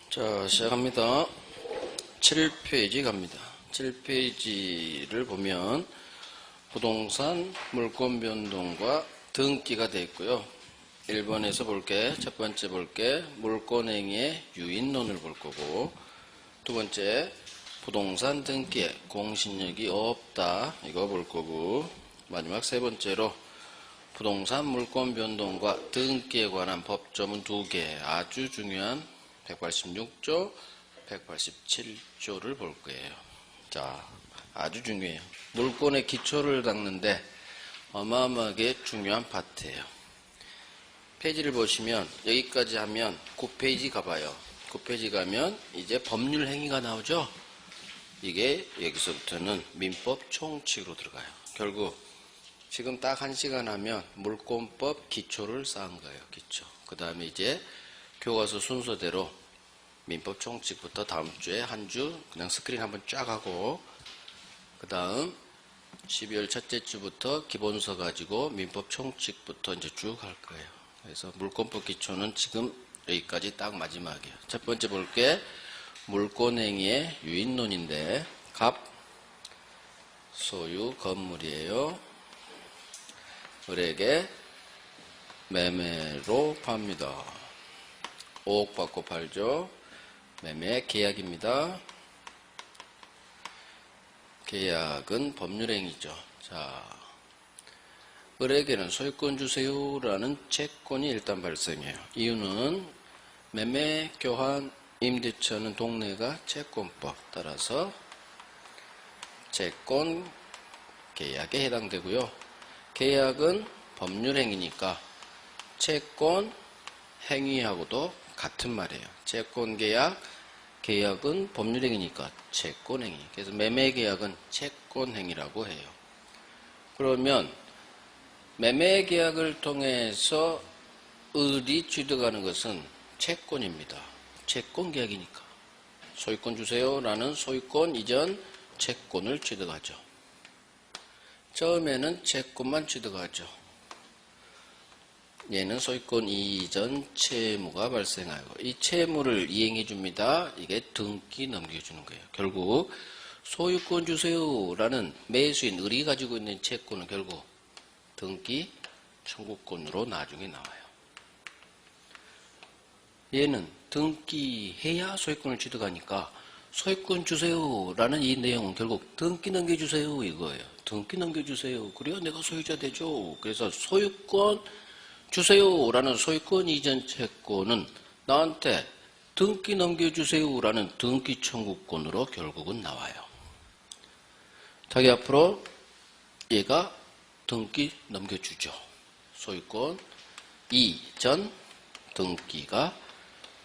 자, 시작합니다. 7페이지 갑니다. 7페이지를 보면 부동산 물권 변동과 등기가 되어 있고요. 1번에서 볼게, 첫 번째 볼게, 물권행위의 유인론을 볼 거고, 두 번째, 부동산 등기에 공신력이 없다, 이거 볼 거고, 마지막 세 번째로 부동산 물권 변동과 등기에 관한 법조문 2개, 아주 중요한 186조, 187조를 볼 거예요. 자, 아주 중요해요. 물권의 기초를 닦는데 어마어마하게 중요한 파트예요. 페이지를 보시면 여기까지 하면 9페이지 가봐요. 9페이지 가면 이제 법률 행위가 나오죠. 이게 여기서부터는 민법 총칙으로 들어가요. 결국 지금 딱 1시간 하면 물권법 기초를 쌓은 거예요. 기초. 그 다음에 이제 교과서 순서대로 민법 총칙부터 다음 주에 한 주 그냥 스크린 한번 쫙 하고, 그 다음 12월 첫째 주부터 기본서 가지고 민법 총칙부터 이제 쭉 할 거예요. 그래서 물권법 기초는 지금 여기까지 딱 마지막이에요. 첫 번째 볼게, 물권행위의 유인론인데, 갑, 소유, 건물이에요. 을에게 매매로 팝니다. 5억 받고 팔죠. 매매 계약입니다. 계약은 법률행위죠. 자, 을에게는 소유권 주세요라는 채권이 일단 발생해요. 이유는 매매, 교환, 임대차는 동네가 채권법 따라서 채권 계약에 해당되고요. 계약은 법률행위니까 채권 행위하고도 같은 말이에요. 채권계약, 계약은 법률행위니까 채권행위. 그래서 매매계약은 채권행위라고 해요. 그러면 매매계약을 통해서 을이 취득하는 것은 채권입니다. 채권계약이니까. 소유권 주세요라는 소유권 이전 채권을 취득하죠. 처음에는 채권만 취득하죠. 얘는 소유권 이전 채무가 발생하고, 이 채무를 이행해 줍니다. 이게 등기 넘겨주는 거예요. 결국 소유권 주세요라는 매수인 을이 가지고 있는 채권은 결국 등기 청구권으로 나중에 나와요. 얘는 등기해야 소유권을 취득하니까 소유권 주세요라는 이 내용은 결국 등기 넘겨주세요 이거예요. 등기 넘겨주세요. 그래야 내가 소유자 되죠. 그래서 소유권 주세요라는 소유권 이전 채권은 나한테 등기 넘겨주세요라는 등기 청구권으로 결국은 나와요. 자기 앞으로 얘가 등기 넘겨주죠. 소유권 이전 등기가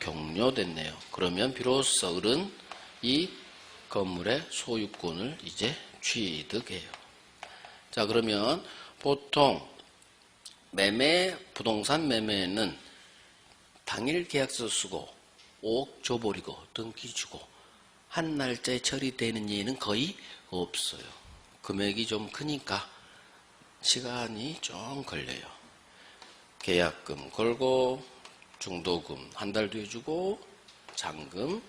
종료됐네요. 그러면 비로소 을은 이 건물의 소유권을 이제 취득해요. 자, 그러면 보통 부동산 매매는 당일 계약서 쓰고 5억 줘버리고 등기 주고 한 날짜에 처리되는 예는 거의 없어요. 금액이 좀 크니까 시간이 좀 걸려요. 계약금 걸고 중도금 한 달 뒤에 주고 잔금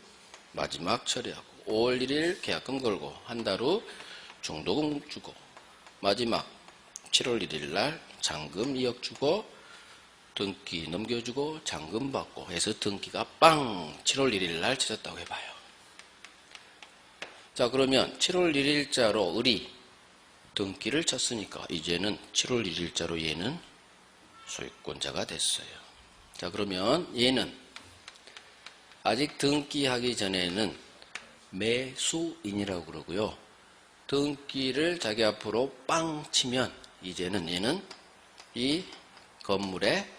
마지막 처리하고 5월 1일 계약금 걸고 한 달 후 중도금 주고 마지막 7월 1일 날 잔금 2억 주고 등기 넘겨주고 잔금 받고 해서 등기가 빵 7월 1일 날 쳐졌다고 해봐요. 자, 그러면 7월 1일자로 을이 등기를 쳤으니까 이제는 7월 1일자로 얘는 소유권자가 됐어요. 자, 그러면 얘는 아직 등기하기 전에는 매수인이라고 그러고요. 등기를 자기 앞으로 빵 치면 이제는 얘는 이 건물의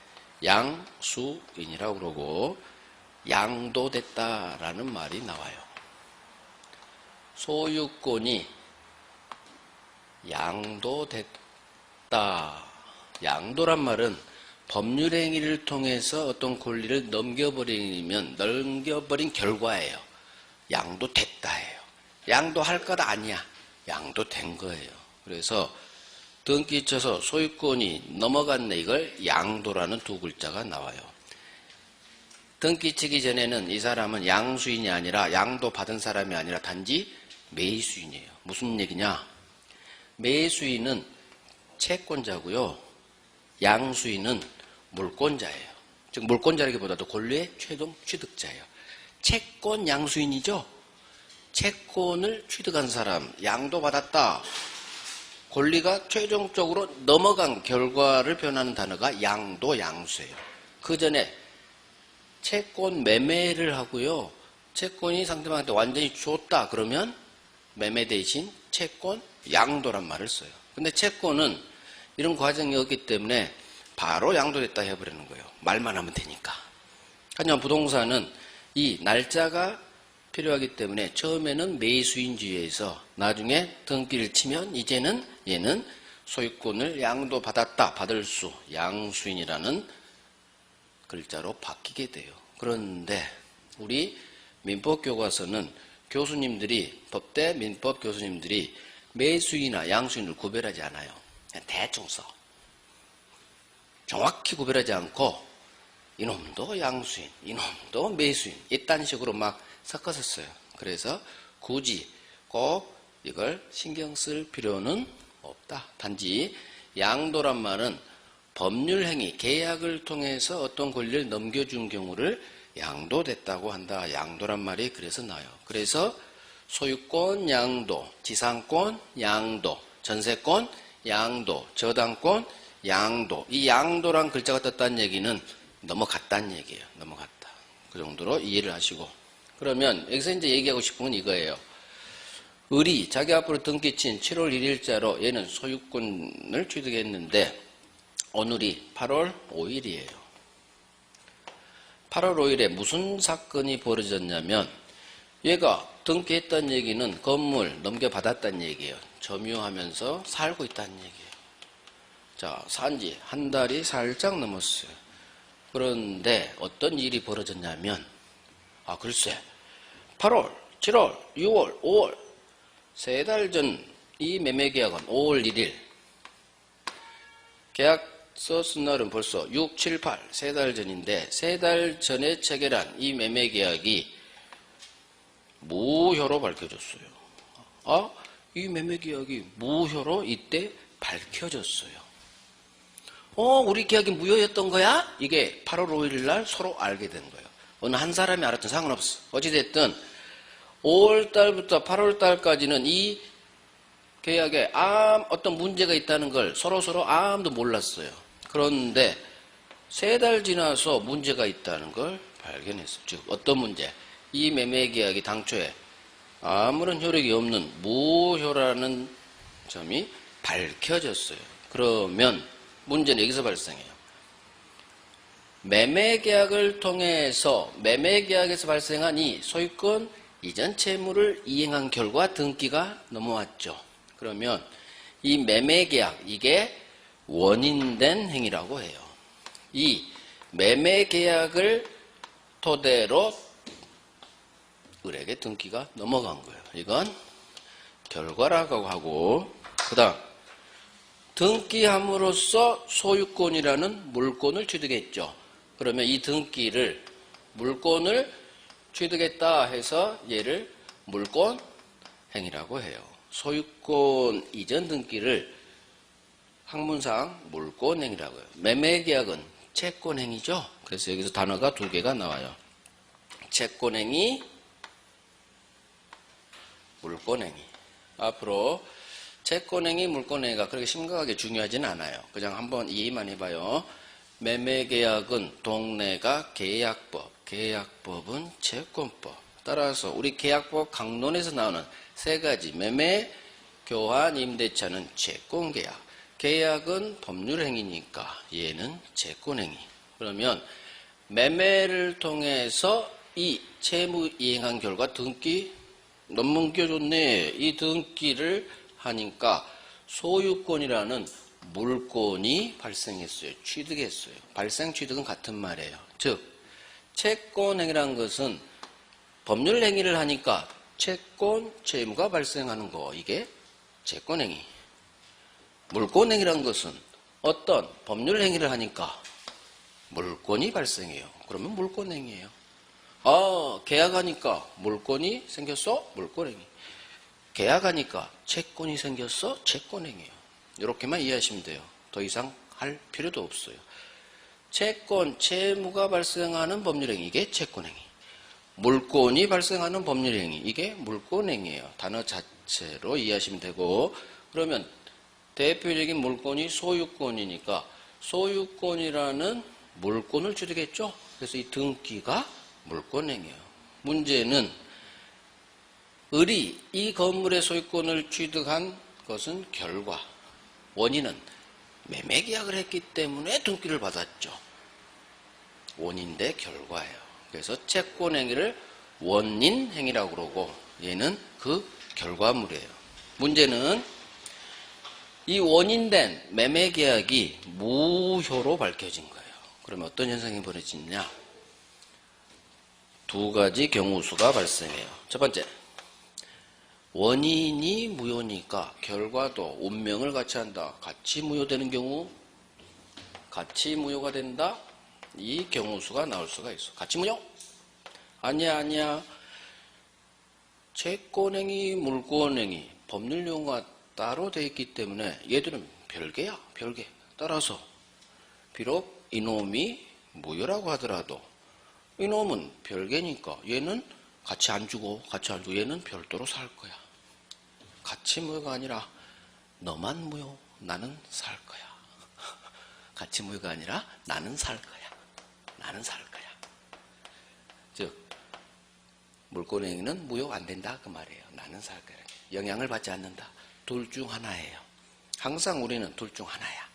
양수인이라고 그러고 양도됐다라는 말이 나와요. 소유권이 양도됐다. 양도란 말은 법률행위를 통해서 어떤 권리를 넘겨버린 결과예요. 양도됐다예요. 양도할 것 아니야. 양도된 거예요. 그래서 등기 쳐서 소유권이 넘어갔네, 이걸 양도라는 두 글자가 나와요. 등기 치기 전에는 이 사람은 양수인이 아니라 양도 받은 사람이 아니라 단지 매수인이에요. 무슨 얘기냐? 매수인은 채권자고요. 양수인은 물권자예요. 즉 물권자라기보다도 권리의 최종 취득자예요. 채권 양수인이죠. 채권을 취득한 사람, 양도 받았다. 권리가 최종적으로 넘어간 결과를 표현하는 단어가 양도 양수예요. 그 전에 채권 매매를 하고요. 채권이 상대방한테 완전히 줬다 그러면 매매 대신 채권 양도란 말을 써요. 근데 채권은 이런 과정이 없기 때문에 바로 양도됐다 해버리는 거예요. 말만 하면 되니까. 하지만 부동산은 이 날짜가 필요하기 때문에 처음에는 매수인주의에서 나중에 등기를 치면 이제는 얘는 소유권을 양도받았다, 받을 수, 양수인이라는 글자로 바뀌게 돼요. 그런데 우리 민법교과서는 교수님들이, 법대 민법 교수님들이 매수인이나 양수인을 구별하지 않아요. 그냥 대충 써. 정확히 구별하지 않고 이놈도 양수인, 이놈도 매수인 이딴 식으로 막 섞어서 써요. 그래서 굳이 꼭 이걸 신경 쓸 필요는 없다. 단지 양도란 말은 법률행위, 계약을 통해서 어떤 권리를 넘겨준 경우를 양도됐다고 한다. 양도란 말이 그래서 나와요. 그래서 소유권 양도, 지상권 양도, 전세권 양도, 저당권 양도. 이 양도란 글자가 떴다는 얘기는 넘어갔다는 얘기예요. 넘어갔다. 그 정도로 이해를 하시고. 그러면 여기서 이제 얘기하고 싶은 건 이거예요. 을이 자기 앞으로 등기친 7월 1일자로 얘는 소유권을 취득했는데 오늘이 8월 5일이에요. 8월 5일에 무슨 사건이 벌어졌냐면 얘가 등기했다는 얘기는 건물 넘겨받았다는 얘기예요. 점유하면서 살고 있다는 얘기예요. 자, 산지 한 달이 살짝 넘었어요. 그런데 어떤 일이 벌어졌냐면 글쎄 8월, 7월, 6월, 5월 세 달 전 이 매매계약은 5월 1일 계약서 쓴 날은 벌써 6, 7, 8 세 달 전인데 세 달 전에 체결한 이 매매계약이 무효로 밝혀졌어요. 이 매매계약이 무효로 이때 밝혀졌어요. 우리 계약이 무효였던 거야? 이게 8월 5일 날 서로 알게 된 거예요. 어느 한 사람이 알았든 상관없어. 어찌됐든 5월 달부터 8월 달까지는 이 계약에 어떤 문제가 있다는 걸 서로 아무도 몰랐어요. 그런데 세 달 지나서 문제가 있다는 걸 발견했어요. 즉 어떤 문제? 이 매매 계약이 당초에 아무런 효력이 없는 무효라는 점이 밝혀졌어요. 그러면 문제는 여기서 발생해요. 매매계약을 통해서 매매계약에서 발생한 이 소유권 이전 채무를 이행한 결과 등기가 넘어왔죠. 그러면 이 매매계약 이게 원인된 행위라고 해요. 이 매매계약을 토대로 을에게 등기가 넘어간 거예요. 이건 결과라고 하고 그 다음 등기함으로써 소유권이라는 물권을 취득했죠. 그러면 이 등기를 물권을 취득했다 해서 얘를 물권행위라고 해요. 소유권 이전 등기를 학문상 물권행위라고 해요. 매매계약은 채권행위죠. 그래서 여기서 단어가 두 개가 나와요. 채권행위, 물권행위. 앞으로 채권행위, 물권행위가 그렇게 심각하게 중요하지는 않아요. 그냥 한번 이해만 해봐요. 매매계약은 동네가 계약법, 계약법은 채권법. 따라서 우리 계약법 강론에서 나오는 세 가지 매매, 교환, 임대차는 채권계약. 계약은 법률행위니까 얘는 채권행위. 그러면 매매를 통해서 이 채무 이행한 결과 등기 넘겨줬네. 이 등기를 하니까 소유권이라는 물권이 발생했어요. 취득했어요. 발생 취득은 같은 말이에요. 즉 채권행위라는 것은 법률행위를 하니까 채권 채무가 발생하는 거 이게 채권행위. 물권행위라는 것은 어떤 법률행위를 하니까 물권이 발생해요. 그러면 물권행위예요. 계약하니까 물권이 생겼어? 물권행위. 계약하니까 채권이 생겼어? 채권행위예요. 이렇게만 이해하시면 돼요. 더 이상 할 필요도 없어요. 채권, 채무가 발생하는 법률행위, 이게 채권행위. 물권이 발생하는 법률행위, 이게 물권행위예요. 단어 자체로 이해하시면 되고, 그러면 대표적인 물권이 소유권이니까 소유권이라는 물권을 취득했죠. 그래서 이 등기가 물권행위예요. 문제는 을이 이 건물의 소유권을 취득한 것은 결과, 원인은 매매계약을 했기 때문에 등기를 받았죠. 원인 대 결과예요. 그래서 채권행위를 원인행위라고 그러고 얘는 그 결과물이에요. 문제는 이 원인된 매매계약이 무효로 밝혀진 거예요. 그러면 어떤 현상이 벌어지느냐? 두 가지 경우수가 발생해요. 첫 번째, 원인이 무효니까 결과도 운명을 같이 한다. 같이 무효되는 경우, 같이 무효가 된다. 이 경우수가 나올 수가 있어. 같이 무효? 아니야. 채권행위, 물권행위, 법률 용어가 따로 되어 있기 때문에 얘들은 별개야, 별개. 따라서 비록 이놈이 무효라고 하더라도 이놈은 별개니까 얘는 같이 안 주고 얘는 별도로 살 거야. 같이 무효가 아니라 너만 무효, 나는 살 거야. 같이 무효가 아니라 나는 살 거야. 나는 살 거야. 즉 물권행위는 무효 안 된다 그 말이에요. 나는 살 거야. 영향을 받지 않는다. 둘 중 하나예요. 항상 우리는 둘 중 하나야.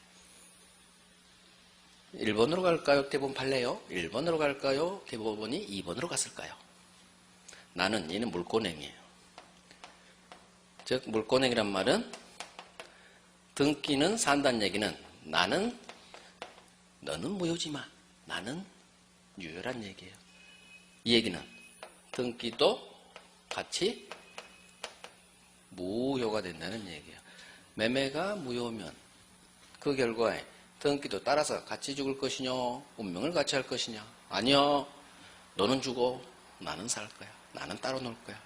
1번으로 갈까요? 대법원 판례요? 1번으로 갈까요? 대법원이 2번으로 갔을까요? 나는 얘는 물권행위예요. 즉 물권행위란 말은 등기는 산다는 얘기는 너는 무효지만 나는 유효란 얘기예요. 이 얘기는 등기도 같이 무효가 된다는 얘기예요. 매매가 무효면 그 결과에 등기도 따라서 같이 죽을 것이냐, 운명을 같이 할 것이냐. 아니요. 너는 죽어, 나는 살 거야. 나는 따로 놀 거야.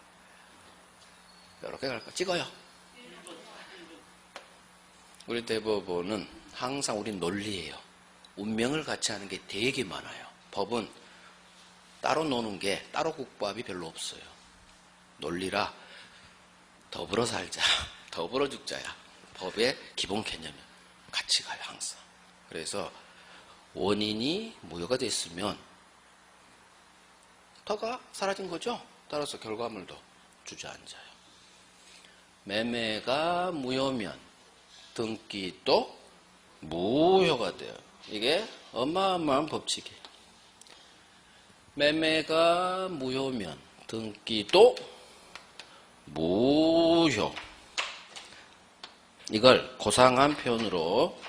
이렇게 갈 거야. 찍어요. 우리 대법원은 항상 우리 논리예요. 운명을 같이 하는 게 되게 많아요. 법은 따로 노는 게 따로 국밥이 별로 없어요. 논리라 더불어 살자, 더불어 죽자야. 법의 기본 개념이 같이 가요, 항상. 그래서 원인이 무효가 됐으면 터가 사라진 거죠. 따라서 결과물도 주저앉아요. 매매가 무효면 등기도 무효가 돼요. 이게 어마어마한 법칙이에요. 매매가 무효면 등기도 무효. 이걸 고상한 표현으로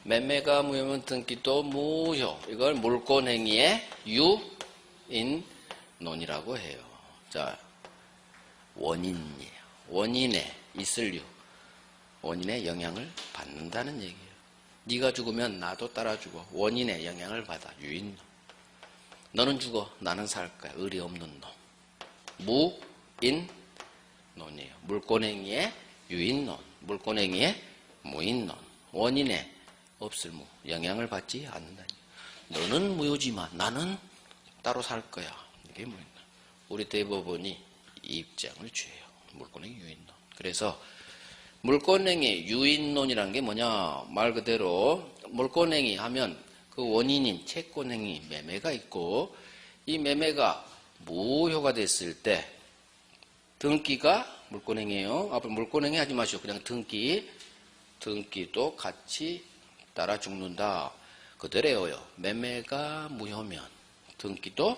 매매가 무효면 등기도 무효. 이걸 물권행위의 유인론이라고 해요. 자, 원인이에요. 원인에 있을 유. 원인의 영향을 받는다는 얘기예요. 네가 죽으면 나도 따라 죽어. 원인의 영향을 받아. 유인론. 너는 죽어. 나는 살 거야. 의리 없는 놈. 무인론이에요. 물권행위의 유인론. 물권행위의 무인론. 원인의 없을 무. 영향을 받지 않는다. 너는 무효지만 나는 따로 살 거야. 이게 무인론. 우리 대법원이 이 입장을 취해요. 물권행위 유인론. 그래서 물권행위 유인론이라는 게 뭐냐? 말 그대로 물권행위 하면 그 원인인 채권행위 매매가 있고 이 매매가 무효가 됐을 때 등기가 물권행위예요. 앞으로 물권행위 하지 마시고 그냥 등기도 같이 따라 죽는다. 그대로요. 매매가 무효면 등기도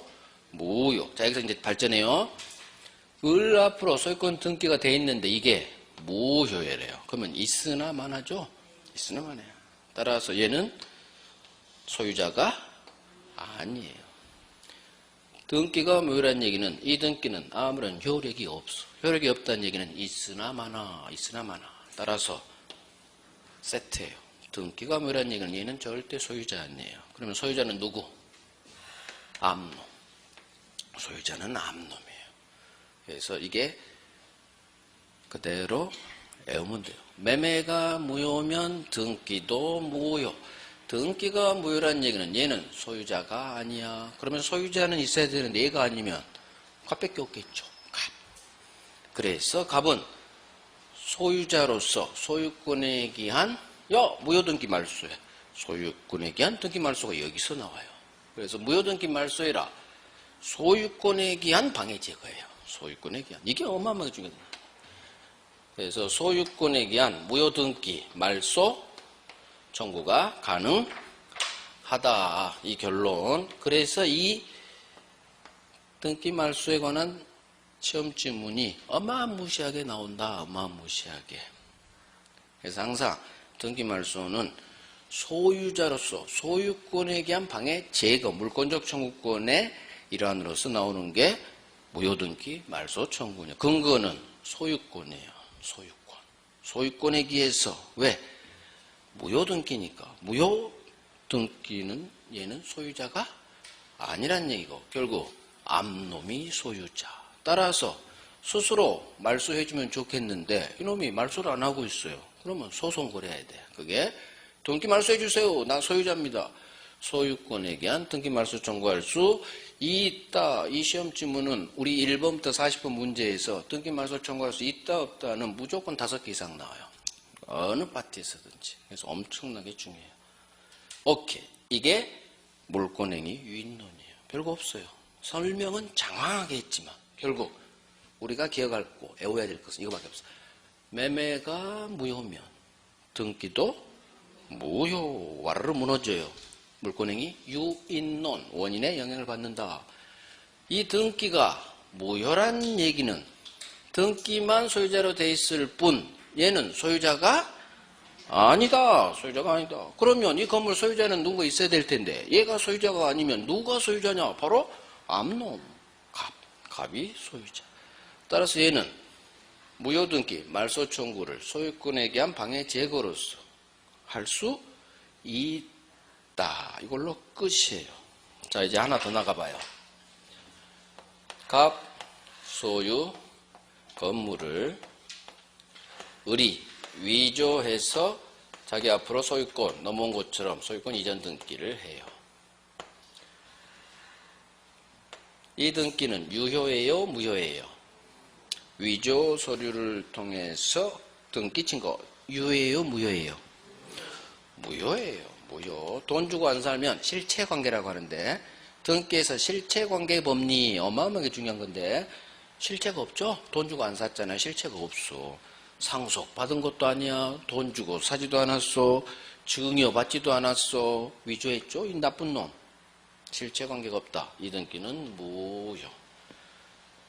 무효. 자, 여기서 이제 발전해요. 을 앞으로 소유권 등기가 돼 있는데 이게 무효예요. 그러면 있으나 마나죠? 있으나 마나요. 따라서 얘는 소유자가 아니에요. 등기가 무효라는 얘기는 이 등기는 아무런 효력이 없어. 효력이 없다는 얘기는 있으나 마나. 따라서 세트예요. 등기가 무효라는 얘기는 얘는 절대 소유자 아니에요. 그러면 소유자는 누구? 암놈. 소유자는 암놈이에요. 그래서 이게 그대로 외우면 돼요. 매매가 무효면 등기도 무효. 등기가 무효란 얘기는 얘는 소유자가 아니야. 그러면 소유자는 있어야 되는데 얘가 아니면 값밖에 없겠죠. 값. 그래서 값은 소유자로서 소유권에 기한 무효등기 말소에 소유권에 기한 등기 말소가 여기서 나와요. 그래서 무효등기 말소에라 소유권에 기한 방해 제거예요. 소유권에 기한. 이게 어마어마하게 중요해요. 그래서 소유권에 기한 무효등기 말소 청구가 가능하다. 이 결론. 그래서 이 등기 말소에 관한 시험 지문이 어마무시하게 나온다. 어마무시하게. 그래서 항상 등기 말소는 소유자로서 소유권에 기한 방해 제거, 물권적 청구권의 일환으로서 나오는 게 무효등기 말소 청구냐. 근거는 소유권이에요. 소유권. 소유권에 기해서 왜? 무효등기니까. 무효등기는 얘는 소유자가 아니란 얘기고 결국 암놈이 소유자. 따라서 스스로 말소해주면 좋겠는데 이놈이 말소를 안 하고 있어요. 그러면 소송 걸어야 돼. 그게 등기 말소해주세요. 난 소유자입니다. 소유권에 기한 등기 말소 청구할 수 있다. 이 시험 지문은 우리 1번부터 40번 문제에서 등기 말소 청구할 수 있다 없다는 무조건 5개 이상 나와요. 어느 파트에서든지. 그래서 엄청나게 중요해요. 오케이. 이게 물권행위 유인론이에요. 별거 없어요. 설명은 장황하게 했지만 결국 우리가 기억할 거, 외워야 될 것은 이거밖에 없어요. 매매가 무효면 등기도 무효. 와르르 무너져요. 물권행위 유인론. 원인의 영향을 받는다. 이 등기가 무효란 얘기는 등기만 소유자로 돼 있을 뿐 얘는 소유자가 아니다. 소유자가 아니다. 그러면 이 건물 소유자는 누군가 있어야 될 텐데 얘가 소유자가 아니면 누가 소유자냐? 바로 암놈. 갑이 소유자. 따라서 얘는 무효등기 말소 청구를 소유권에 기한 방해 제거로서 할 수 있다. 이걸로 끝이에요. 자, 이제 하나 더 나가봐요. 갑 소유 건물을 을이 위조해서 자기 앞으로 소유권 넘어온 것처럼 소유권 이전 등기를 해요. 이 등기는 유효예요? 무효예요? 위조 서류를 통해서 등기 친거 유효예요? 무효예요? 무효예요. 무효. 돈 주고 안 살면 실체관계라고 하는데 등기에서 실체관계 법리 어마어마하게 중요한 건데 실체가 없죠? 돈 주고 안 샀잖아요. 실체가 없어. 상속 받은 것도 아니야. 돈 주고 사지도 않았어. 증여 받지도 않았어. 위조했죠? 이 나쁜 놈. 실체관계가 없다. 이 등기는 무효.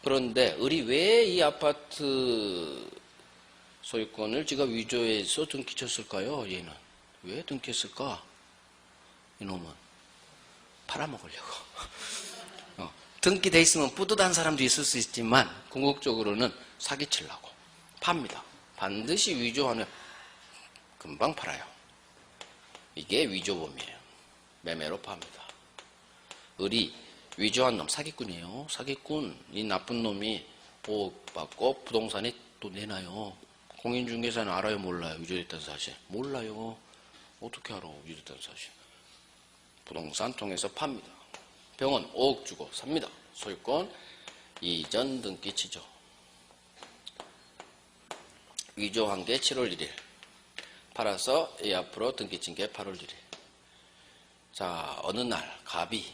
그런데 을이 왜 이 아파트 소유권을 지가 위조해서 등기쳤을까요? 얘는 왜 등기했을까? 이놈은 팔아먹으려고. 등기돼 있으면 뿌듯한 사람도 있을 수 있지만 궁극적으로는 사기치려고 팝니다. 반드시 위조하면 금방 팔아요. 이게 위조범이에요. 매매로 팝니다. 을이 위조한 놈 사기꾼이에요. 사기꾼. 이 나쁜 놈이 보호받고 부동산에 또 내놔요. 공인중개사는 알아요? 몰라요? 위조됐다는 사실. 몰라요. 어떻게 알아? 위조됐다는 사실. 부동산 통해서 팝니다. 병원 5억 주고 삽니다. 소유권 이전 등기 치죠. 위조한 게 7월 1일. 팔아서 이 앞으로 등기 친 게 8월 1일. 자, 어느 날 갑이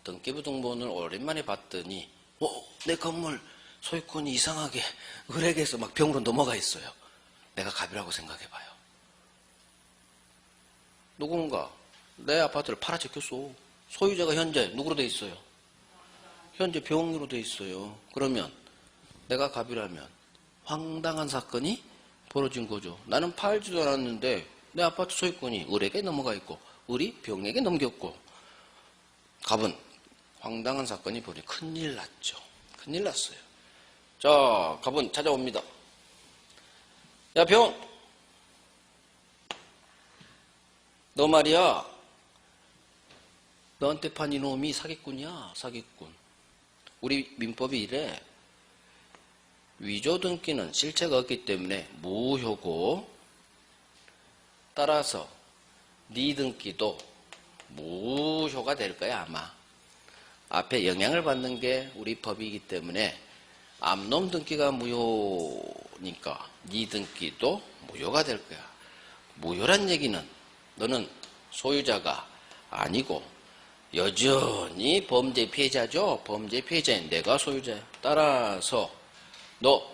등기부등본을 오랜만에 봤더니 내 건물 소유권이 이상하게 을에게서 막 병으로 넘어가 있어요. 내가 갑이라고 생각해봐요. 누군가 내 아파트를 팔아제꼈어. 소유자가 현재 누구로 돼 있어요? 현재 병으로 돼 있어요. 그러면 내가 갑이라면 황당한 사건이 벌어진 거죠. 나는 팔지도 않았는데 내 아파트 소유권이 을에게 넘어가 있고 을이 병에게 넘겼고 갑은 황당한 사건이 벌어진 큰일 났죠. 큰일 났어요. 자, 갑은 찾아옵니다. 야, 병! 너 말이야 너한테 판 이놈이 사기꾼이야, 사기꾼. 우리 민법이 이래. 위조 등기는 실체가 없기 때문에 무효고, 따라서 네 등기도 무효가 될 거야, 아마. 앞에 영향을 받는 게 우리 법이기 때문에 암놈 등기가 무효니까 네 등기도 무효가 될 거야. 무효란 얘기는 너는 소유자가 아니고 여전히 범죄 피해자죠. 범죄 피해자인 내가 소유자야. 따라서 너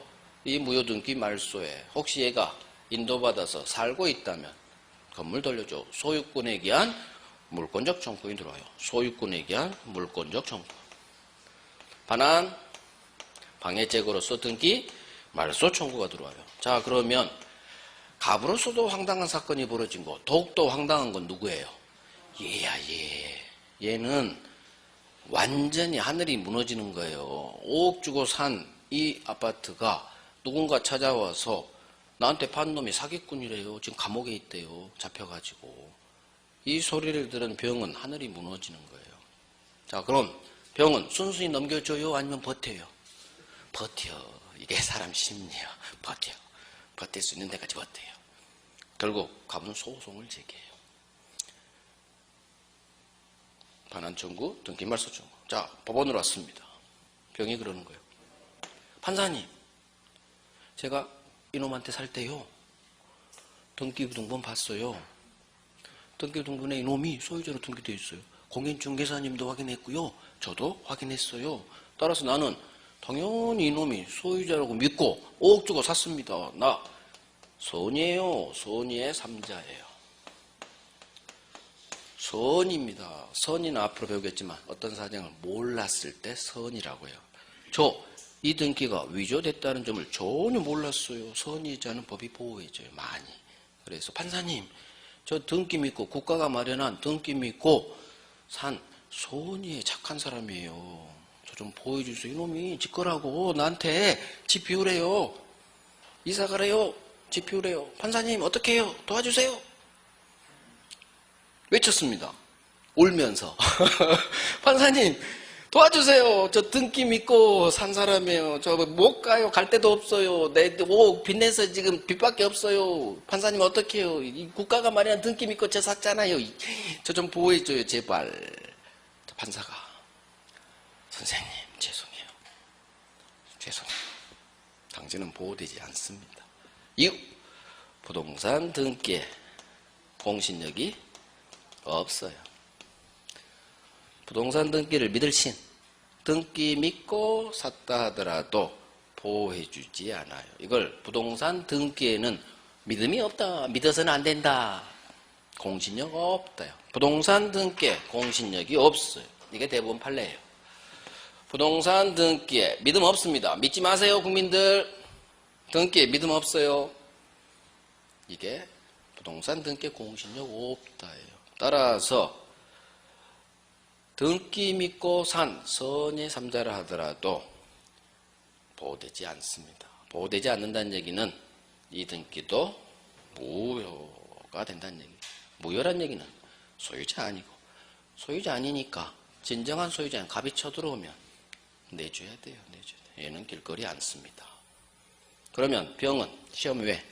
이 무효 등기 말소에 혹시 얘가 인도받아서 살고 있다면 건물 돌려줘. 소유권에 기한 물권적 청구이 들어와요. 소유권에 기한 물권적 청구. 반환 방해죄거로서 등기 말소 청구가 들어와요. 자, 그러면 갑으로서도 황당한 사건이 벌어진 거, 더욱더 황당한 건 누구예요? 얘야, 얘. 얘는 완전히 하늘이 무너지는 거예요. 5억 주고 산 이 아파트가 누군가 찾아와서 나한테 판 놈이 사기꾼이래요. 지금 감옥에 있대요. 잡혀가지고. 이 소리를 들은 병은 하늘이 무너지는 거예요. 자, 그럼 병은 순순히 넘겨줘요? 아니면 버텨요? 버텨. 이게 사람 심리야. 버텨. 버틸 수 있는 데까지 버텨요. 결국 갑은 소송을 제기해요. 반환 청구, 등기 말소 청구. 자, 법원으로 왔습니다. 병이 그러는 거예요. 판사님, 제가 이놈한테 살 때요, 등기부등본 봤어요. 등기부등본에 이놈이 소유자로 등기되어 있어요. 공인중개사님도 확인했고요. 저도 확인했어요. 따라서 나는 당연히 이놈이 소유자라고 믿고 5억 주고 샀습니다. 나 선이에요. 선의의 3자예요. 선입니다. 선의는 앞으로 배우겠지만 어떤 사정을 몰랐을 때 선이라고 해요. 저 이 등기가 위조됐다는 점을 전혀 몰랐어요. 선의자는 법이 보호해줘요. 많이. 그래서 판사님, 저 등기 믿고 국가가 마련한 등기 믿고 산 선의의 착한 사람이에요. 저 좀 보여주세요. 이놈이 지 거라고 나한테 집 비우래요. 이사 가래요. 집 비우래요. 판사님 어떻게 해요? 도와주세요. 외쳤습니다. 울면서. 판사님 도와주세요. 저 등기 믿고 산 사람이에요. 저 못 가요. 갈 데도 없어요. 내 빚내서 지금 빚밖에 없어요. 판사님 어떻게 해요? 이 국가가 마련한 등기 믿고 저 샀잖아요. 저 좀 보호해줘요. 제발. 판사가 선생님 죄송해요. 죄송해요. 당신은 보호되지 않습니다. 이유 부동산 등기에 공신력이 없어요. 부동산 등기를 믿을 신, 등기 믿고 샀다 하더라도 보호해주지 않아요. 이걸 부동산 등기에는 믿음이 없다, 믿어서는 안 된다, 공신력 없다요. 부동산 등기에 공신력이 없어요. 이게 대부분 판례예요. 부동산 등기에 믿음 없습니다. 믿지 마세요, 국민들. 등기에 믿음 없어요. 이게 부동산 등기에 공신력 없다예요. 따라서 등기 믿고 산 선의 3자라 하더라도 보호되지 않습니다. 보호되지 않는다는 얘기는 이 등기도 무효가 된다는 얘기예요. 무효란 얘기는 소유자 아니고, 소유자 아니니까 진정한 소유자는 갑이 쳐들어오면 내줘야 돼요. 내줘야 돼요. 얘는 길거리 안 씁니다. 그러면 병은 시험 외에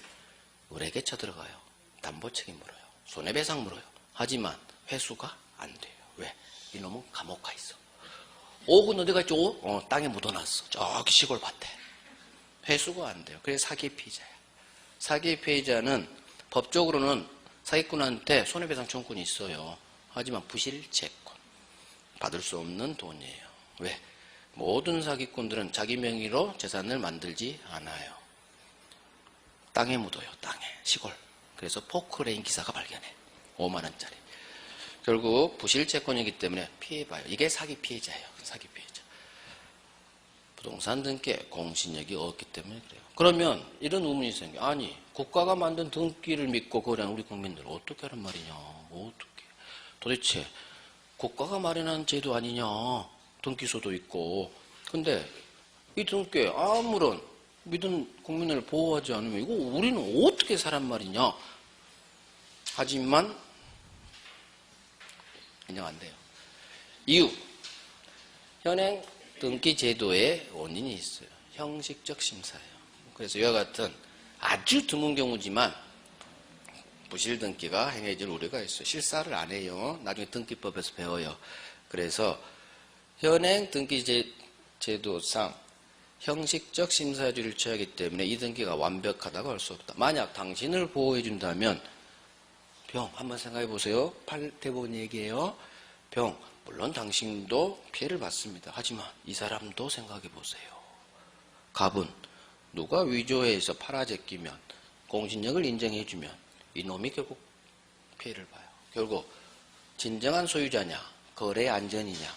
을에게 쳐들어가요. 담보 책임 물어요. 손해배상 물어요. 하지만 회수가 안 돼요. 왜? 이놈은 감옥 가 있어. 5억은 어디 갔죠? 땅에 묻어놨어. 저기 시골 밭에. 회수가 안 돼요. 그래서 사기 피해자야. 사기 피해자는 법적으로는 사기꾼한테 손해배상 청구권이 있어요. 하지만 부실채권. 받을 수 없는 돈이에요. 왜? 모든 사기꾼들은 자기 명의로 재산을 만들지 않아요. 땅에 묻어요. 땅에. 시골. 그래서 포크레인 기사가 발견해. 5만 원짜리. 결국 부실채권이기 때문에 피해봐요. 이게 사기 피해자예요. 사기 피해자. 부동산 등기에 공신력이 없기 때문에 그래요. 그러면 이런 의문이 생겨요. 아니, 국가가 만든 등기를 믿고 거래한 우리 국민들 어떻게 하란 말이냐. 어떻게. 도대체 국가가 마련한 제도 아니냐. 등기소도 있고. 근데 이 등기에 아무런 믿은 국민을 보호하지 않으면 이거 우리는 어떻게 살란 말이냐. 하지만 인정 안 돼요. 이유, 현행 등기 제도에 원인이 있어요. 형식적 심사예요. 그래서 이와 같은 아주 드문 경우지만 부실 등기가 행해질 우려가 있어요. 실사를 안 해요. 나중에 등기법에서 배워요. 그래서 현행 등기 제도상 형식적 심사주의를 취하기 때문에 이 등기가 완벽하다고 할 수 없다. 만약 당신을 보호해 준다면 병 한번 생각해 보세요. 대법원 얘기예요. 병 물론 당신도 피해를 받습니다. 하지만 이 사람도 생각해 보세요. 갑은 누가 위조해서 팔아제끼면 공신력을 인정해 주면 이놈이 결국 피해를 봐요. 결국 진정한 소유자냐 거래 안전이냐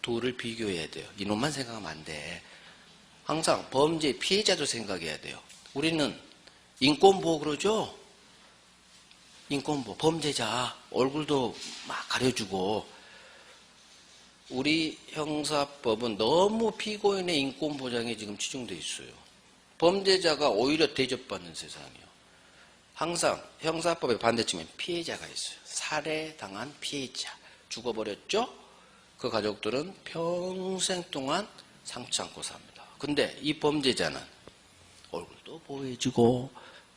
둘을 비교해야 돼요. 이놈만 생각하면 안 돼. 항상 범죄 피해자도 생각해야 돼요. 우리는 인권보호 그러죠? 인권보호, 범죄자 얼굴도 막 가려주고. 우리 형사법은 너무 피고인의 인권보장에 지금 치중되어 있어요. 범죄자가 오히려 대접받는 세상이에요. 항상 형사법의 반대쪽에 피해자가 있어요. 살해당한 피해자. 죽어버렸죠? 그 가족들은 평생 동안 상처 안고 삽니다. 근데 이 범죄자는 얼굴도 보여주고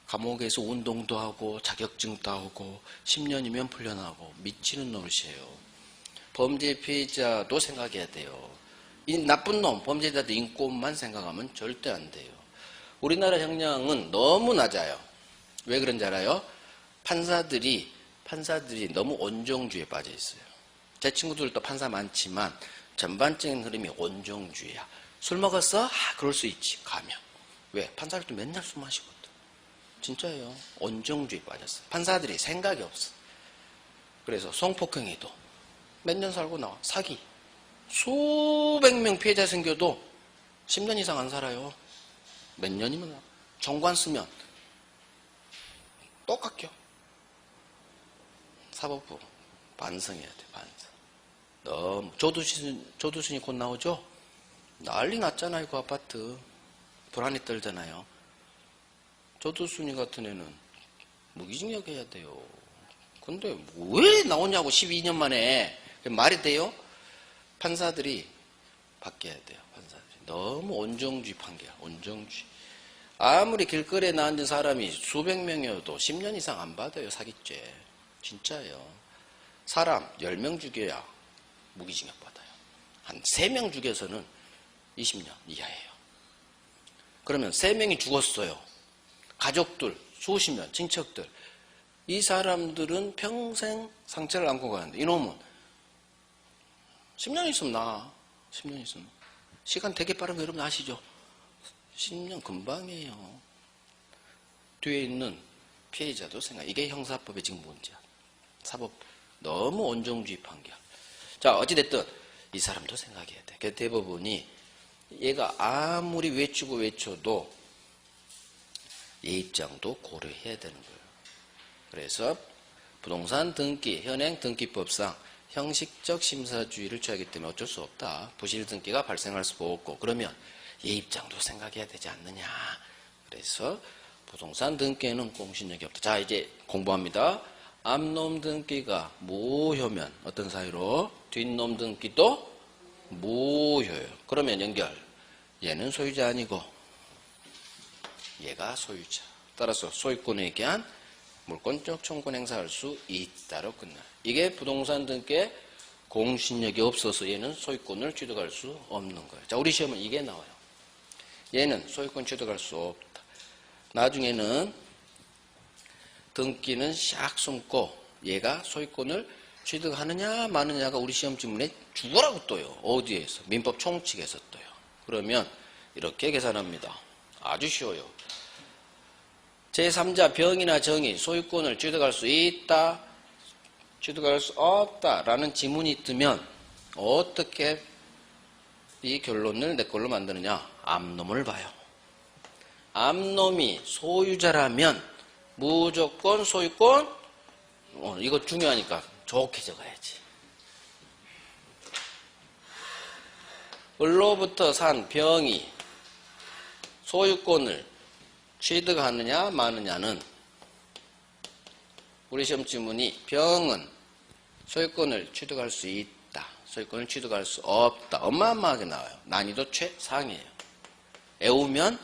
감옥에서 운동도 하고 자격증 따오고 10년이면 풀려나고 미치는 노릇이에요. 범죄 피해자도 생각해야 돼요. 이 나쁜 놈 범죄자들 인권만 생각하면 절대 안 돼요. 우리나라 형량은 너무 낮아요. 왜 그런지 알아요? 판사들이 너무 온정주의에 빠져 있어요. 제 친구들도 판사 많지만 전반적인 흐름이 온정주의야. 술 먹었어? 아, 그럴 수 있지. 가면. 왜? 판사들도 맨날 술 마시거든. 진짜예요. 온정주의에 빠졌어. 판사들이 생각이 없어. 그래서 성폭행에도 몇 년 살고 나와. 사기. 수백 명 피해자 생겨도 10년 이상 안 살아요. 몇 년이면 나와. 정관 쓰면 또 깎여. 사법부 반성해야 돼. 반성. 너무 조두순이 곧 나오죠? 난리 났잖아요. 그 아파트. 불안이 떨잖아요. 조두순이 같은 애는 무기징역 해야 돼요. 근데 왜 나오냐고 12년 만에. 말이 돼요? 판사들이 바뀌어야 돼요. 판사들이. 너무 온정주의 판결. 온정주의. 아무리 길거리에 나앉은 사람이 수백 명이어도 10년 이상 안 받아요. 사기죄. 진짜예요. 사람 10명 죽여야 무기징역 받아요. 한 3명 죽여서는 20년 이하예요. 그러면 3명이 죽었어요. 가족들, 수십 년, 친척들. 이 사람들은 평생 상처를 안고 가는데 이놈은 10년 있으면 나. 10년 있으면. 시간 되게 빠른 거 여러분 아시죠? 10년 금방이에요. 뒤에 있는 피해자도 생각. 이게 형사법의 지금 문제야. 사법 너무 온정주의 판결. 자, 어찌됐든 이 사람도 생각해야 돼. 그래서 대법원이 얘가 아무리 외쳐도 얘 입장도 고려해야 되는 거예요. 그래서 부동산 등기, 현행 등기법상 형식적 심사주의를 취하기 때문에 어쩔 수 없다. 부실 등기가 발생할 수도 없고 그러면 얘 입장도 생각해야 되지 않느냐. 그래서 부동산 등기에는 공신력이 없다. 자, 이제 공부합니다. 앞놈 등기가 무효면 어떤 사유로? 뒷놈 등기도 무효예요. 그러면 연결. 얘는 소유자 아니고 얘가 소유자. 따라서 소유권에 대한 물권적 청구권 행사할 수 있다로 끝나. 이게 부동산 등기에 공신력이 없어서 얘는 소유권을 취득할 수 없는 거예요. 자, 우리 시험은 이게 나와요. 얘는 소유권 취득할 수 없다. 나중에는 등기는 샥 숨고 얘가 소유권을 취득하느냐 마느냐가 우리 시험 지문에 죽으라고 떠요. 어디에서? 민법 총칙에서 떠요. 그러면 이렇게 계산합니다. 아주 쉬워요. 제3자 병이나 정이 소유권을 취득할 수 있다, 취득할 수 없다 라는 지문이 뜨면 어떻게 이 결론을 내 걸로 만드느냐? 앞놈을 봐요. 앞놈이 소유자라면 무조건 소유권, 이거 중요하니까 좋게 적어야지. 을로부터 산 병이 소유권을 취득하느냐 마느냐는 우리 시험 지문이 병은 소유권을 취득할 수 있다. 소유권을 취득할 수 없다. 어마어마하게 나와요. 난이도 최상이에요. 애우면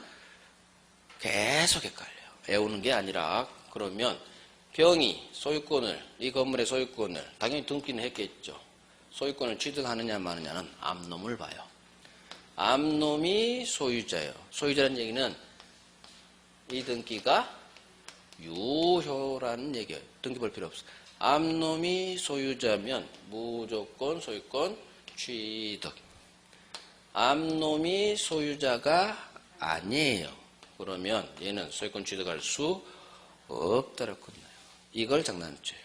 계속 헷갈려요. 애우는 게 아니라 그러면 병이 소유권을 이 건물의 소유권을 당연히 등기는 했겠죠. 소유권을 취득하느냐 마느냐는 암놈을 봐요. 암놈이 소유자예요. 소유자라는 얘기는 이 등기가 유효라는 얘기예요. 등기 볼 필요 없어. 암놈이 소유자면 무조건 소유권 취득. 암놈이 소유자가 아니에요. 그러면 얘는 소유권 취득할 수 없다라고 끝나요. 이걸 장난쳐요.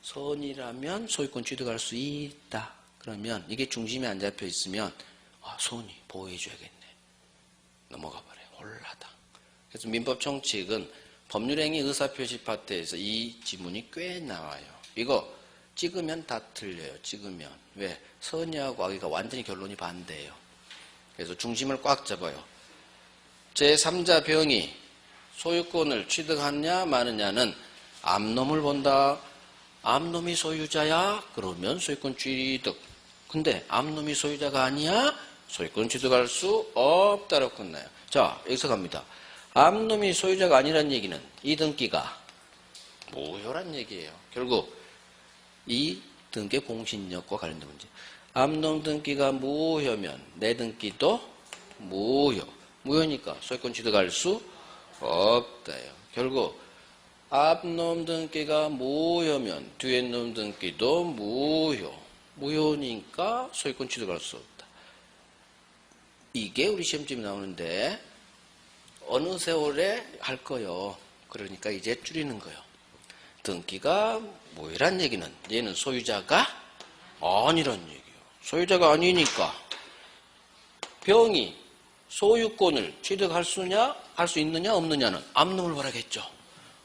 선이라면 소유권 취득할 수 있다. 그러면 이게 중심에 안 잡혀 있으면 선이 보호해줘야겠네. 넘어가 버려요. 홀라당. 그래서 민법 총칙은 법률행위 의사표시 파트에서 이 지문이 꽤 나와요. 이거 찍으면 다 틀려요. 찍으면. 왜? 선의하고 악의가 완전히 결론이 반대예요. 그래서 중심을 꽉 잡아요. 제3자 병이 소유권을 취득하느냐 마느냐는 암놈을 본다. 암놈이 소유자야? 그러면 소유권 취득. 근데 암놈이 소유자가 아니야? 소유권 취득할 수 없다라고 끝나요. 자, 여기서 갑니다. 암놈이 소유자가 아니란 얘기는 이 등기가 무효란 얘기예요. 결국 이 등기의 공신력과 관련된 문제. 암놈 등기가 무효면 내 등기도 무효. 무효니까 소유권 취득할 수 없다요. 결국 앞놈 등기가 무효면 뒤에 놈 등기도 무효. 무효니까 소유권 취득할 수 없다. 이게 우리 시험집에 나오는데 어느 세월에 할 거요. 그러니까 이제 줄이는 거요. 등기가 무효란 얘기는 얘는 소유자가 아니란 얘기예요. 소유자가 아니니까 병이 소유권을 취득할 수냐, 할 수 있느냐, 없느냐는 암놈을 바라겠죠.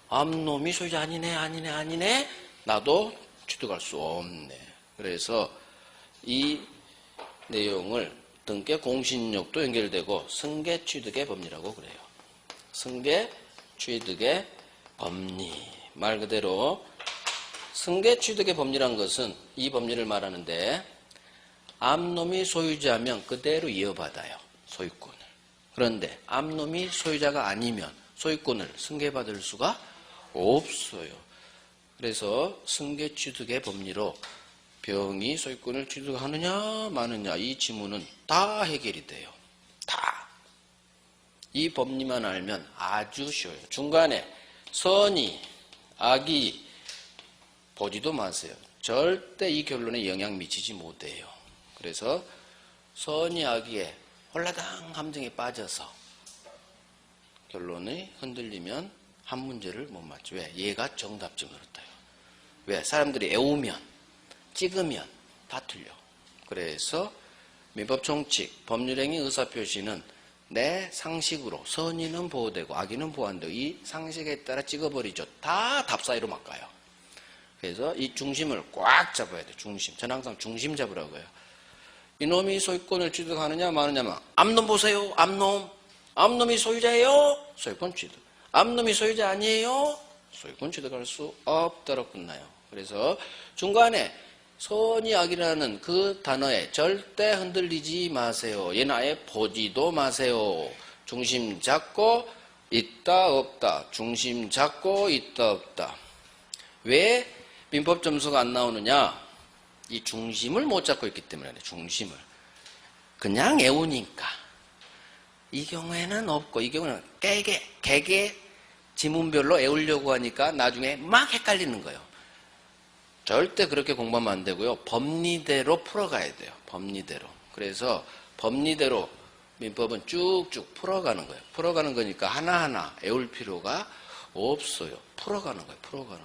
암놈이 소유자 아니네. 나도 취득할 수 없네. 그래서 이 내용을 등기 공신력도 연결되고 승계 취득의 법리라고 그래요. 승계 취득의 법리. 말 그대로 승계 취득의 법리란 것은 이 법리를 말하는데 암놈이 소유자면 그대로 이어받아요. 소유권을. 그런데 암놈이 소유자가 아니면 소유권을 승계받을 수가 없어요. 그래서 승계 취득의 법리로 병이 소유권을 취득하느냐 마느냐 이 지문은 다 해결이 돼요. 다. 이 법리만 알면 아주 쉬워요. 중간에 선이 악이 보지도 마세요. 절대 이 결론에 영향 미치지 못해요. 그래서 선이 악이에 홀라당 함정에 빠져서 결론이 흔들리면 한 문제를 못 맞죠. 왜? 얘가 정답증 그렇다요. 왜? 사람들이 애우면 찍으면 다 틀려. 그래서 민법 총칙, 법률행위 의사표시는 내 상식으로 선의는 보호되고 악의는 보호 안 되고 이 상식에 따라 찍어버리죠. 다 답 사이로 막 가요. 그래서 이 중심을 꽉 잡아야 돼요. 중심. 저는 항상 중심 잡으라고 해요. 이놈이 소유권을 취득하느냐 마느냐만 암놈 보세요. 암놈이 소유자예요. 소유권 취득. 암놈이 소유자 아니에요. 소유권 취득할 수 없다로 끝나요. 그래서 중간에 선이 악이라는 그 단어에 절대 흔들리지 마세요. 얘는 아예 보지도 마세요. 중심 잡고 있다 없다. 중심 잡고 있다 없다. 왜 민법 점수가 안 나오느냐? 이 중심을 못 잡고 있기 때문에 중심을. 그냥 애우니까. 이 경우에는 없고 이 경우는 개개 지문별로 애우려고 하니까 나중에 막 헷갈리는 거예요. 절대 그렇게 공부하면 안 되고요. 법리대로 풀어가야 돼요. 법리대로. 그래서 법리대로 민법은 쭉쭉 풀어가는 거예요. 풀어가는 거니까 하나하나 애울 필요가 없어요. 풀어가는 거예요. 풀어가는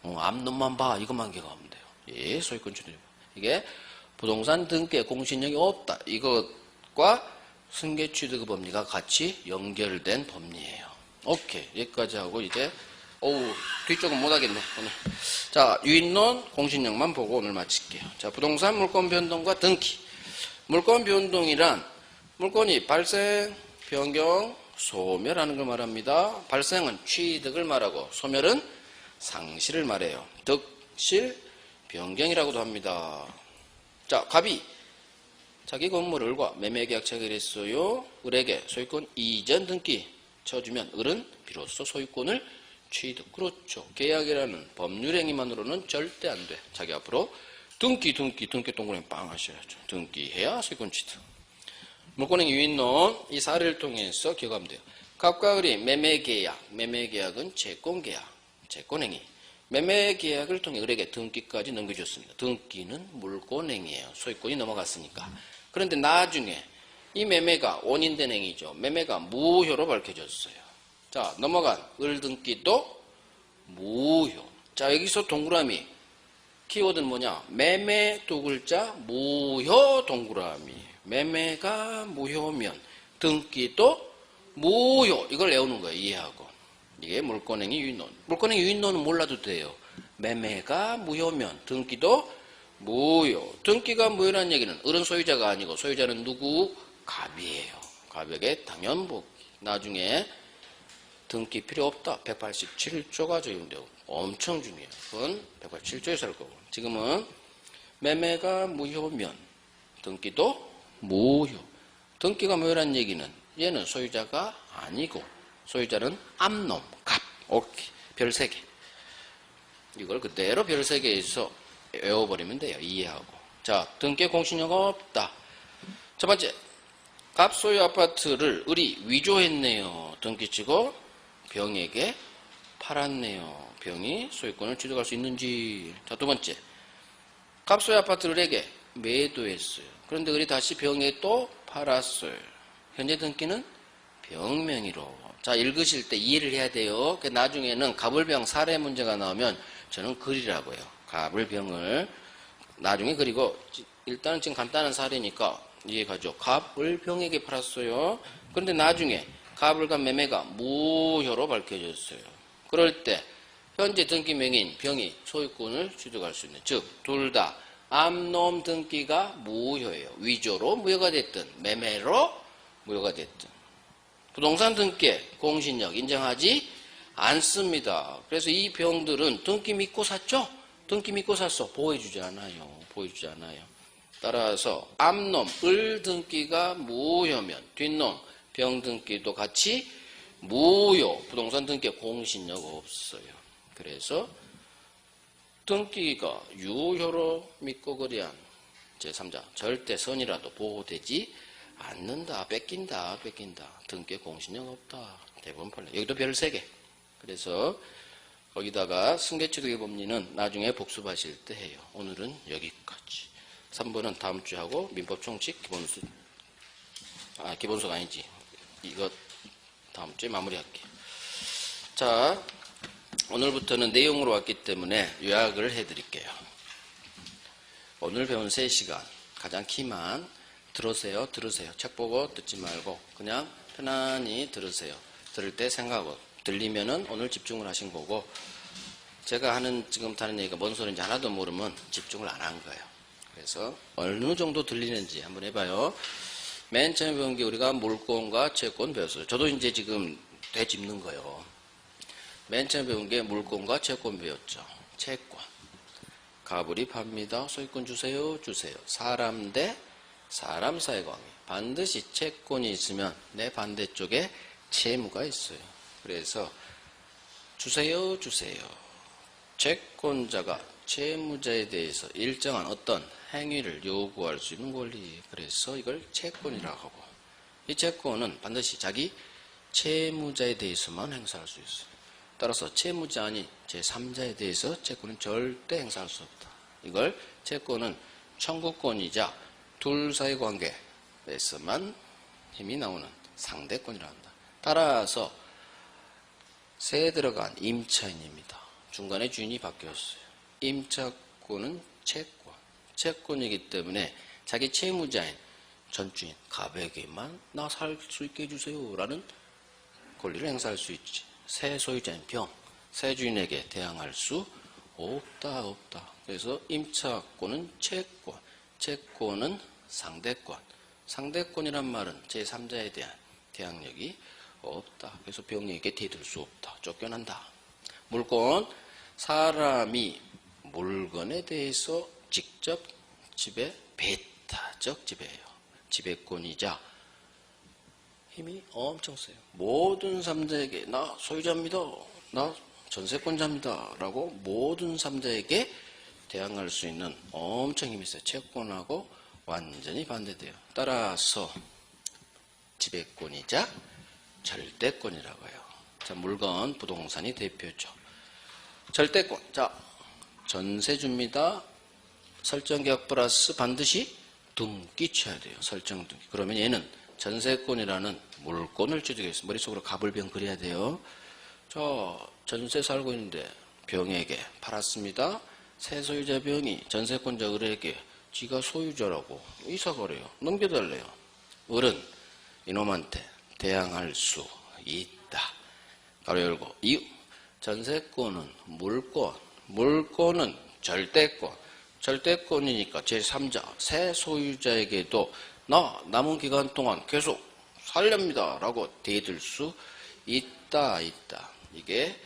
거. 앞놈만 봐. 이것만 기억하면 돼요. 예, 소유권 취득. 이게 부동산 등기에 공신력이 없다. 이것과 승계 취득의 법리가 같이 연결된 법리예요. 오케이. 여기까지 하고 이제 뒤쪽은 못하겠네, 오늘. 자, 유인론 공신력만 보고 오늘 마칠게요. 자, 부동산 물권 변동과 등기. 물권 변동이란 물권이 발생, 변경, 소멸하는 걸 말합니다. 발생은 취득을 말하고 소멸은 상실을 말해요. 득실, 변경이라고도 합니다. 자, 갑이 자기 건물을과 매매계약 체결했어요. 을에게 소유권 이전 등기 쳐주면 을은 비로소 소유권을 취득. 그렇죠. 계약이라는 법률 행위만으로는 절대 안 돼. 자기 앞으로 등기 동그라미 빵 하셔야죠. 등기해야 소유권 취득. 물권행위 유인론 이 사례를 통해서 기억하면 돼요. 갑과 을이 매매계약은 채권행위. 매매계약을 통해 을에게 등기까지 넘겨줬습니다. 등기는 물권행위예요. 소유권이 넘어갔으니까. 그런데 나중에 이 매매가 원인된 행위죠. 매매가 무효로 밝혀졌어요. 자, 넘어간 을 등기도 무효. 자, 여기서 동그라미 키워드는 뭐냐? 매매 두 글자 무효 동그라미. 매매가 무효면 등기도 무효. 이걸 외우는 거예요. 이해하고. 이게 물권행위 유인론. 물권행위 유인론은 몰라도 돼요. 매매가 무효면 등기도 무효. 등기가 무효라는 얘기는 을은 소유자가 아니고 소유자는 누구? 갑이에요. 갑에게 당연복귀. 나중에 등기 필요 없다. 187조가 적용되고 엄청 중요해요. 그건 187조에서 할 거고. 지금은 매매가 무효면 등기도 무효. 등기가 무효라는 얘기는 얘는 소유자가 아니고 소유자는 암놈, 갑. 오케이. 별 3개. 이걸 그대로 별 3개에서 외워버리면 돼요. 이해하고. 자, 등기에 공신력 없다. 첫 번째, 갑 소유 아파트를 을이 위조했네요. 등기치고 병에게 팔았네요. 병이 소유권을 취득할 수 있는지. 자, 두 번째, 갑 소유 아파트를 을에게 매도했어요. 그런데 을이 다시 병에 또 팔았어요. 현재 등기는 병명의로. 자, 읽으실 때 이해를 해야 돼요. 나중에는 갑을병 사례 문제가 나오면 저는 그리라고요. 갑을병을 나중에 그리고 일단은 지금 간단한 사례니까 이해가죠. 갑을 병에게 팔았어요. 그런데 나중에 갑을 간 매매가 무효로 밝혀졌어요. 그럴 때 현재 등기명인 병이 소유권을 취득할 수 있는, 즉 둘 다 암놈 등기가 무효예요. 위조로 무효가 됐든 매매로 무효가 됐든 부동산 등기에 공신력 인정하지 않습니다. 그래서 이 병들은 등기 믿고 샀죠? 등기 믿고 샀어. 보호해주지 않아요. 보호해주지 않아요. 따라서 앞놈 을 등기가 무효면 뒷놈 병 등기도 같이 무효. 부동산 등기에 공신력 없어요. 그래서 등기가 유효로 믿고 거래한 제3자 절대 선이라도 보호되지 않는다. 뺏긴다. 등기에 공신력 없다. 대부분 판례. 여기도 별 3개. 그래서 거기다가 승계취득의 법리는 나중에 복습하실 때 해요. 오늘은 여기까지. 3번은 다음 주에 하고 민법 총칙 기본수. 기본수가 아니지. 이거 다음 주에 마무리할게요. 자, 오늘부터는 내용으로 왔기 때문에 요약을 해드릴게요. 오늘 배운 3시간 가장 키만 들으세요. 책 보고 듣지 말고 그냥 편안히 들으세요. 들을 때 생각하고 들리면은 오늘 집중을 하신 거고 제가 하는 지금 하는 얘기가 뭔 소리인지 하나도 모르면 집중을 안 한 거예요. 그래서 어느 정도 들리는지 한번 해봐요. 맨 처음에 배운 게 우리가 물권과 채권 배웠어요. 저도 이제 지금 되짚는 거예요. 맨 처음에 배운 게 물권과 채권 배웠죠. 채권. 갑을이 팝니다. 소유권 주세요. 사람 대 사람 사이의 관계. 반드시 채권이 있으면 내 반대쪽에 채무가 있어요. 그래서 주세요. 채권자가 채무자에 대해서 일정한 어떤 행위를 요구할 수 있는 권리. 그래서 이걸 채권이라고 하고 이 채권은 반드시 자기 채무자에 대해서만 행사할 수 있어요. 따라서 채무자 아닌 제3자에 대해서 채권은 절대 행사할 수 없다. 이걸 채권은 청구권이자 둘 사이 관계에서만 힘이 나오는 상대권이라 한다. 따라서 새에 들어간 임차인입니다. 중간에 주인이 바뀌었어요. 임차권은 채권이기 때문에 자기 채무자인 전주인 갑에게만 나 살 수 있게 해주세요 라는 권리를 행사할 수 있지. 새 소유자인 병, 새 주인에게 대항할 수 없다. 그래서 임차권은 채권은 상대권이란 말은 제3자에 대한 대항력이 없다. 그래서 병에게 대들 수 없다. 쫓겨난다. 물권, 사람이 물건에 대해서 직접 지배 배타적 지배예요. 지배권이자 힘이 엄청 세요. 모든 3자에게 나 소유자입니다. 나 전세권자입니다. 라고 모든 3자에게 대항할 수 있는 엄청 힘이 있어요. 채권하고 완전히 반대돼요. 따라서 지배권이자 절대권이라고 해요. 자, 물건, 부동산이 대표죠. 절대권. 자, 전세 줍니다. 설정계약 플러스 반드시 등기 쳐야 돼요. 설정 등기. 그러면 얘는 전세권이라는 물건을 취득해서 머릿속으로 갑을병 그려야 돼요. 저 전세 살고 있는데 병에게 팔았습니다. 새 소유자 병이 전세권자 을에게 지가 소유자라고 이사가래요. 넘겨달래요. 을은 이놈한테 대항할 수 있다. 가로 열고 이유. 전세권은 물권, 물권은 절대권, 절대권이니까 제3자, 새 소유자에게도 나 남은 기간 동안 계속 살렵니다 라고 대들 수 있다. 이게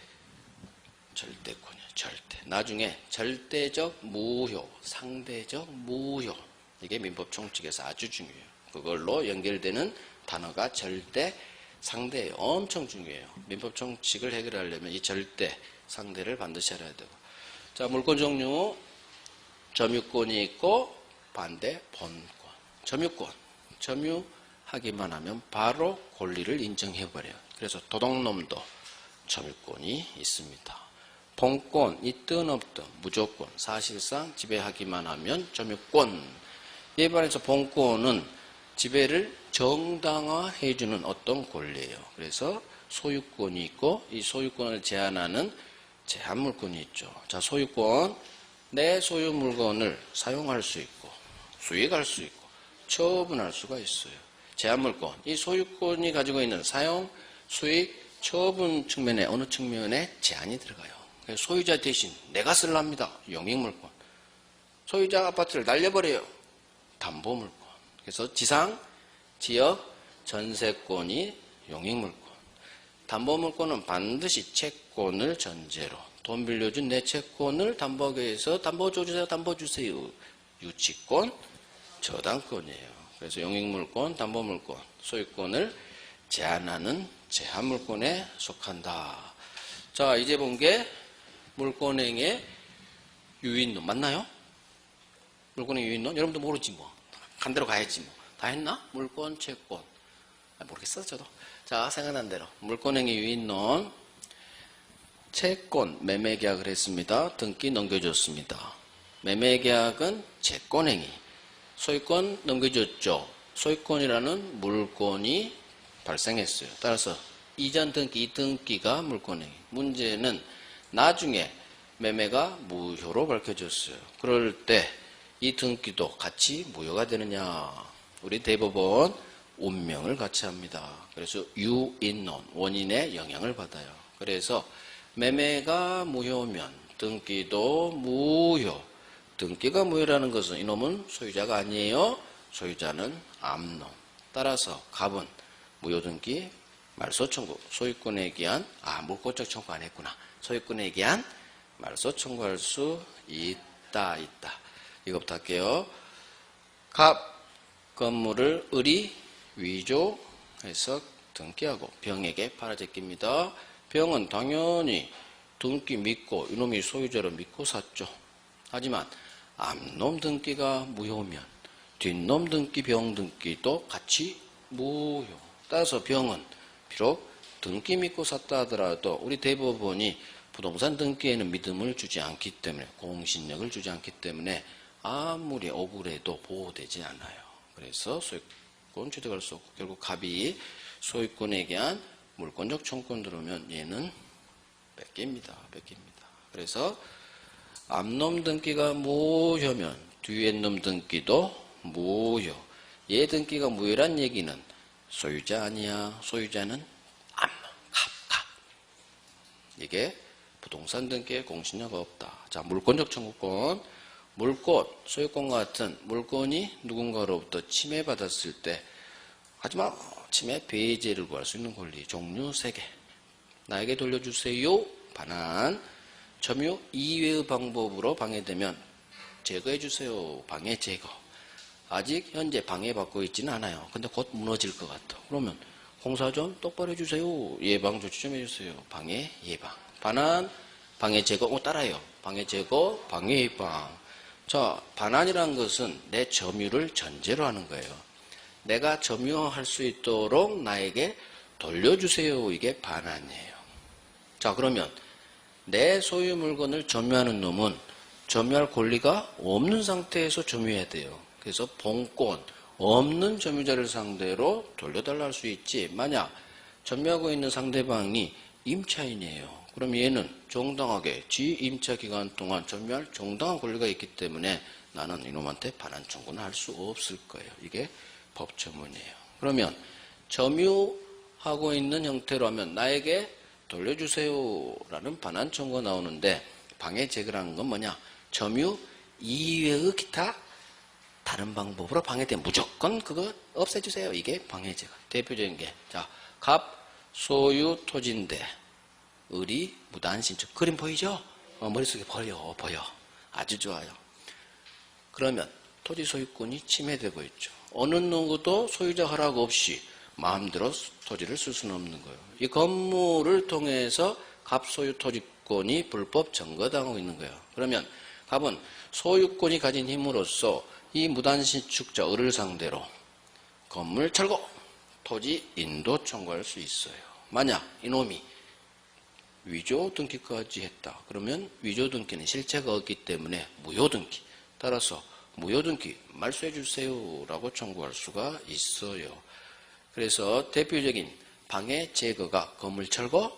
절대권이에요. 절대. 나중에 절대적 무효, 상대적 무효. 이게 민법 총칙에서 아주 중요해요. 그걸로 연결되는 단어가 절대, 상대예요. 엄청 중요해요. 민법 총칙을 해결하려면 이 절대, 상대를 반드시 알아야 되고. 자, 물권 종류. 점유권이 있고 반대 본권. 점유권. 점유하기만 하면 바로 권리를 인정해버려요. 그래서 도둑놈도 점유권이 있습니다. 본권, 있든 없든 무조건 사실상 지배하기만 하면 점유권. 이에 반해서 본권은 지배를 정당화해주는 어떤 권리예요. 그래서 소유권이 있고 이 소유권을 제한하는 제한물권이 있죠. 자, 소유권. 내 소유 물건을 사용할 수 있고 수익할 수 있고 처분할 수가 있어요. 제한물권. 이 소유권이 가지고 있는 사용, 수익, 처분 측면에 어느 측면에 제한이 들어가요. 그래서 소유자 대신 내가 쓸랍니다. 용익물권. 소유자 아파트를 날려버려요. 담보물권. 그래서 지상, 지역, 전세권이 용익물권. 담보물권은 반드시 채권을 전제로 돈 빌려준 내 채권을 담보하기 위해서 담보 줘주세요. 담보 주세요. 유치권, 저당권이에요. 그래서 용익물권, 담보물권, 소유권을 제한하는 제한물권에 속한다. 자, 이제 본 게 물권행의 유인론 맞나요? 물권행의 유인론? 여러분도 모르지 뭐. 간 대로 가야지 뭐. 다 했나? 물권, 채권. 모르겠어 저도. 자, 생각난 대로 물권행의 유인론. 채권 매매계약을 했습니다. 등기 넘겨줬습니다. 매매계약은 채권행위. 소유권 넘겨줬죠. 소유권이라는 물권이 발생했어요. 따라서 이전 등기, 이 등기가 물권행위. 문제는 나중에 매매가 무효로 밝혀졌어요. 그럴 때 이 등기도 같이 무효가 되느냐. 우리 대법원 운명을 같이 합니다. 그래서 유인론, 원인의 영향을 받아요. 그래서 매매가 무효면 등기도 무효. 등기가 무효라는 것은 이놈은 소유자가 아니에요. 소유자는 암놈. 따라서 갑은 무효등기, 말소 청구, 소유권에 기한, 물권적 청구 안 했구나. 소유권에 기한 말소 청구할 수 있다. 이것부터 할게요. 갑, 건물을 을이 위조해서 등기하고 병에게 팔아제낍니다. 병은 당연히 등기 믿고 이놈이 소유자를 믿고 샀죠. 하지만 앞놈 등기가 무효면 뒷놈 등기, 병 등기도 같이 무효. 따라서 병은 비록 등기 믿고 샀다 하더라도 우리 대법원이 부동산 등기에는 믿음을 주지 않기 때문에, 공신력을 주지 않기 때문에 아무리 억울해도 보호되지 않아요. 그래서 소유권 취득할 수 없고 결국 갑이 소유권에 대한 물권적 청구권 들어오면 얘는 뺏깁니다. 그래서 앞놈 등기가 무효면 뒤에 놈 등기도 무효. 얘 등기가 무효란 얘기는 소유자 아니야. 소유자는 앞놈, 갑. 이게 부동산 등기에 공신력 없다. 자, 물권적 청구권. 물권, 소유권과 같은 물건이 누군가로부터 침해받았을 때, 하지만 침해 배제를 구할 수 있는 권리 종류 3개. 나에게 돌려주세요. 반환. 점유 이외의 방법으로 방해되면 제거해주세요. 방해 제거. 아직 현재 방해받고 있지는 않아요. 근데 곧 무너질 것 같아. 그러면 공사 좀 똑바로 해주세요. 예방 조치 좀 해주세요. 방해 예방. 반환 방해 제거. 따라요. 방해 제거 방해 예방. 자, 반환이라는 것은 내 점유를 전제로 하는 거예요. 내가 점유할 수 있도록 나에게 돌려주세요. 이게 반환이에요. 자, 그러면 내 소유 물건을 점유하는 놈은 점유할 권리가 없는 상태에서 점유해야 돼요. 그래서 본권 없는 점유자를 상대로 돌려달라 할 수 있지. 만약 점유하고 있는 상대방이 임차인이에요. 그럼 얘는 정당하게 지 임차 기간 동안 점유할 정당한 권리가 있기 때문에 나는 이놈한테 반환 청구는 할 수 없을 거예요. 이게 법조문이에요. 그러면 점유하고 있는 형태로 하면 나에게 돌려주세요라는 반환 청구가 나오는데 방해 제거라는 건 뭐냐? 점유 이외의 기타 다른 방법으로 방해되면 무조건 그거 없애주세요. 이게 방해 제거. 대표적인 게 자, 갑 소유 토지인데 의리 무단 신축. 그림 보이죠? 머릿속에 보여. 아주 좋아요. 그러면 토지 소유권이 침해되고 있죠. 어느 누구도 소유자 허락 없이 마음대로 토지를 쓸 수는 없는 거예요. 이 건물을 통해서 갑소유 토지권이 불법 점거당하고 있는 거예요. 그러면 갑은 소유권이 가진 힘으로써 이 무단신축자 을을 상대로 건물 철거, 토지 인도 청구할 수 있어요. 만약 이놈이 위조 등기까지 했다. 그러면 위조 등기는 실체가 없기 때문에 무효 등기. 따라서 무효 등기 말소해 주세요 라고 청구할 수가 있어요. 그래서 대표적인 방해 제거가 건물 철거,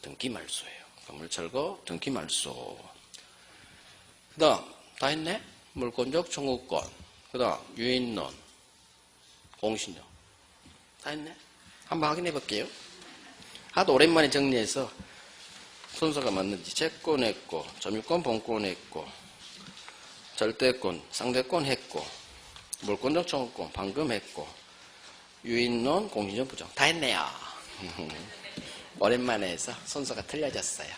등기 말소예요. 건물 철거, 등기 말소. 그 다음 다 했네? 물권적 청구권, 그 다음 유인론, 공신력 다 했네? 한번 확인해 볼게요. 하도 오랜만에 정리해서 순서가 맞는지 채권 했고, 점유권, 본권 했고, 절대권, 상대권 했고, 물권적 청구권 방금 했고, 유인론, 공신력 부정 다 했네요. 오랜만에 해서 순서가 틀려졌어요.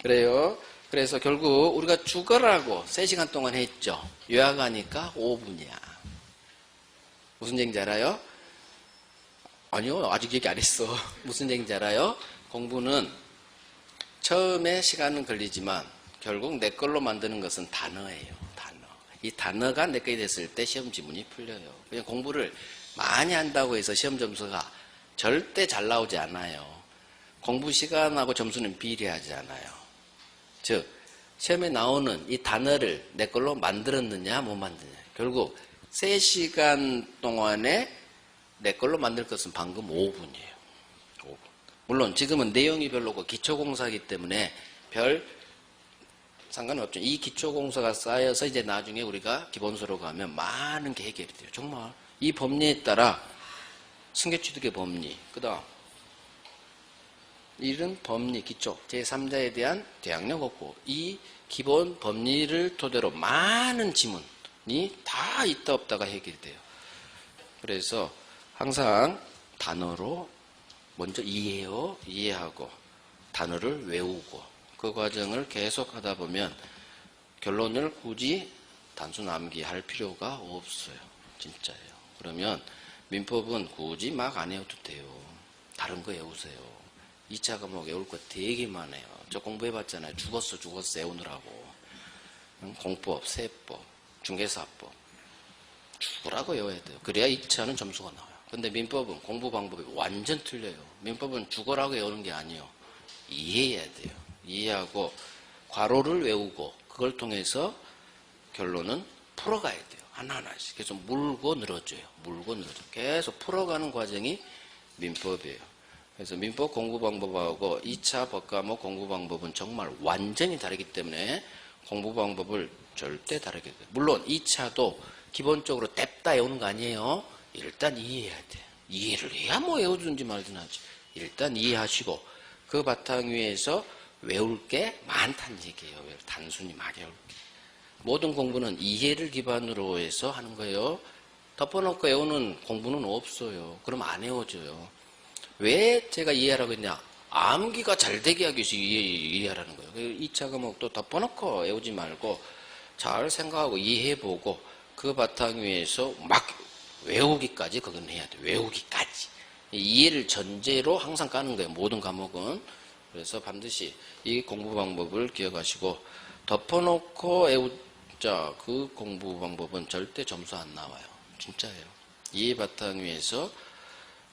그래요. 그래서 결국 우리가 죽어라고 3시간 동안 했죠. 요약하니까 5분이야. 무슨 얘기인지 알아요? 아니요, 아직 얘기 안 했어. 무슨 얘기인지 알아요? 공부는 처음에 시간은 걸리지만 결국 내 걸로 만드는 것은 단어예요. 단어. 이 단어가 내 것이 됐을 때 시험 지문이 풀려요. 그냥 공부를 많이 한다고 해서 시험 점수가 절대 잘 나오지 않아요. 공부 시간하고 점수는 비례하지 않아요. 즉 시험에 나오는 이 단어를 내 걸로 만들었느냐 못 만드느냐. 결국 3시간 동안에 내 걸로 만들 것은 방금 5분이에요. 5분. 물론 지금은 내용이 별로고 기초공사이기 때문에 별 상관이 없죠. 이 기초공사가 쌓여서 이제 나중에 우리가 기본서로 가면 많은 게 해결이 돼요. 정말 이 법리에 따라 승계취득의 법리, 그 다음 이런 법리 기초 제3자에 대한 대항력 없고 이 기본 법리를 토대로 많은 지문이 다 있다 없다가 해결이 돼요. 그래서 항상 단어로 먼저 이해하고 단어를 외우고 그 과정을 계속 하다 보면 결론을 굳이 단순 암기할 필요가 없어요. 진짜예요. 그러면 민법은 굳이 막 안 외워도 돼요. 다른 거 외우세요. 2차 과목 외울 거 되게 많아요. 저 공부해봤잖아요. 죽었어 외우느라고. 공법, 세법, 중개사법 죽으라고 외워야 돼요. 그래야 2차는 점수가 나와요. 근데 민법은 공부 방법이 완전 틀려요. 민법은 죽어라고 외우는 게 아니에요. 이해해야 돼요. 이해하고 괄호를 외우고 그걸 통해서 결론은 풀어가야 돼요. 하나하나씩. 그래서 물고 늘어져요. 계속 풀어가는 과정이 민법이에요. 그래서 민법 공부 방법하고 2차 법과목 공부 방법은 정말 완전히 다르기 때문에 공부 방법을 절대 다르게 돼요. 물론 2차도 기본적으로 뎁다 외우는 거 아니에요. 일단 이해해야 돼요. 이해를 해야 뭐 외우든지 말든 하지. 일단 이해하시고 그 바탕 위에서 외울 게 많다는 얘기예요. 단순히 막 외울 게. 모든 공부는 이해를 기반으로 해서 하는 거예요. 덮어놓고 외우는 공부는 없어요. 그럼 안 외워져요. 왜 제가 이해하라고 했냐? 암기가 잘 되게 하기 위해서 이해하라는 거예요. 2차 과목도 덮어놓고 외우지 말고 잘 생각하고 이해해보고 그 바탕 위에서 막 외우기까지 그건 해야 돼. 외우기까지. 이해를 전제로 항상 까는 거예요. 모든 과목은. 그래서 반드시 이 공부 방법을 기억하시고 덮어놓고 외우자 그 공부 방법은 절대 점수 안 나와요. 진짜예요. 이 바탕 위에서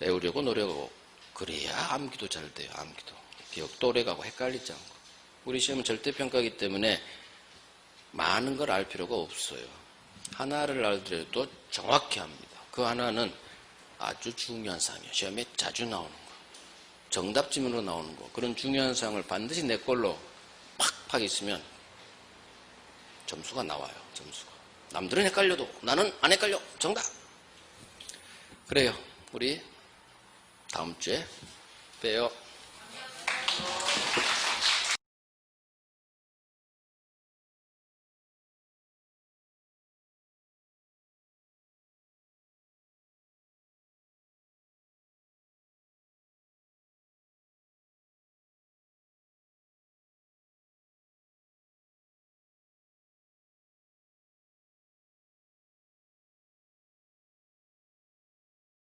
외우려고 노력하고 그래야 암기도 잘 돼요. 암기도. 기억도 오래가고 헷갈리지 않고. 우리 시험은 절대평가이기 때문에 많은 걸 알 필요가 없어요. 하나를 알더라도 정확히 합니다. 그 하나는 아주 중요한 사항이에요. 시험에 자주 나오는 거. 정답 지문으로 나오는 거. 그런 중요한 사항을 반드시 내 걸로 팍팍 있으면 점수가 나와요. 점수가. 남들은 헷갈려도 나는 안 헷갈려. 정답. 그래요. 우리 다음 주에 봬요.